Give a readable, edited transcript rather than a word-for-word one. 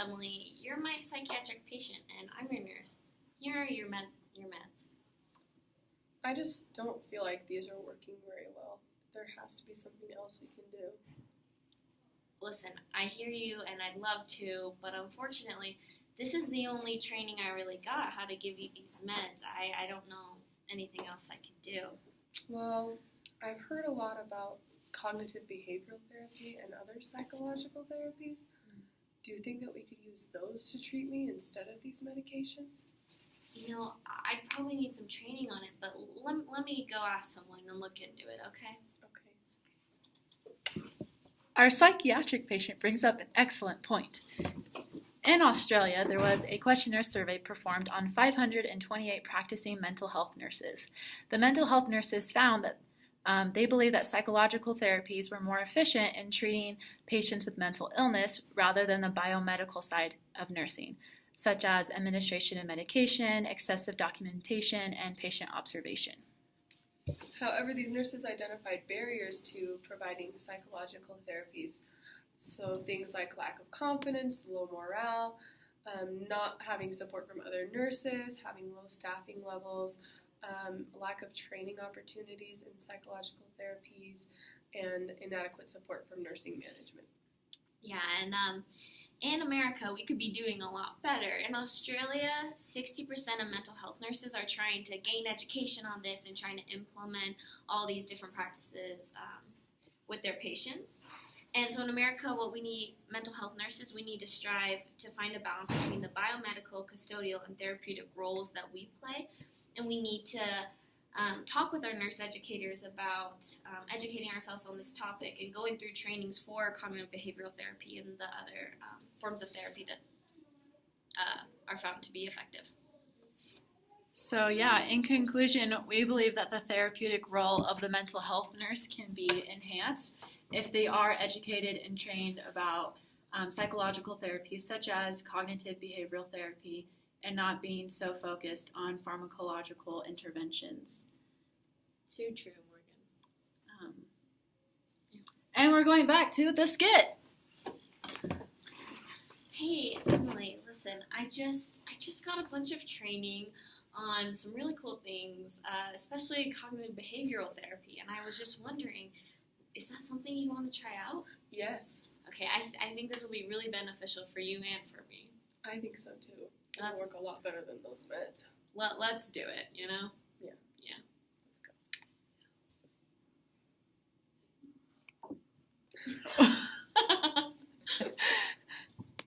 Emily, you're my psychiatric patient, and I'm your nurse. Here are your meds. I just don't feel like these are working very well. There has to be something else we can do. Listen, I hear you, and I'd love to, but unfortunately, this is the only training I really got, how to give you these meds. I don't know anything else I can do. Well, I've heard a lot about cognitive behavioral therapy and other psychological therapies. Do you think that we could use those to treat me instead of these medications? You know, I'd probably need some training on it, but let me go ask someone and look into it, okay? Okay. Our psychiatric patient brings up an excellent point. In Australia, there was a questionnaire survey performed on 528 practicing mental health nurses. The mental health nurses found that they believe that psychological therapies were more efficient in treating patients with mental illness rather than the biomedical side of nursing, such as administration of medication, excessive documentation, and patient observation. However, these nurses identified barriers to providing psychological therapies. So things like lack of confidence, low morale, not having support from other nurses, having low staffing levels, lack of training opportunities in psychological therapies, and inadequate support from nursing management. Yeah, and in America, we could be doing a lot better. In Australia, 60% of mental health nurses are trying to gain education on this and trying to implement all these different practices with their patients. And so in America, what we need, mental health nurses, we need to strive to find a balance between the biomedical, custodial, and therapeutic roles that we play. And we need to talk with our nurse educators about educating ourselves on this topic and going through trainings for cognitive behavioral therapy and the other forms of therapy that are found to be effective. So yeah, in conclusion, we believe that the therapeutic role of the mental health nurse can be enhanced if they are educated and trained about psychological therapies such as cognitive behavioral therapy and not being so focused on pharmacological interventions. Too true, Morgan. And we're going back to the skit. Hey, Emily, listen, I just got a bunch of training on some really cool things, especially cognitive behavioral therapy, and I was just wondering, is that something you want to try out? Yes. Okay, I think this will be really beneficial for you and for me. I think so too. It'll work a lot better than those meds. Let's do it, you know? Yeah. Yeah. Let's go.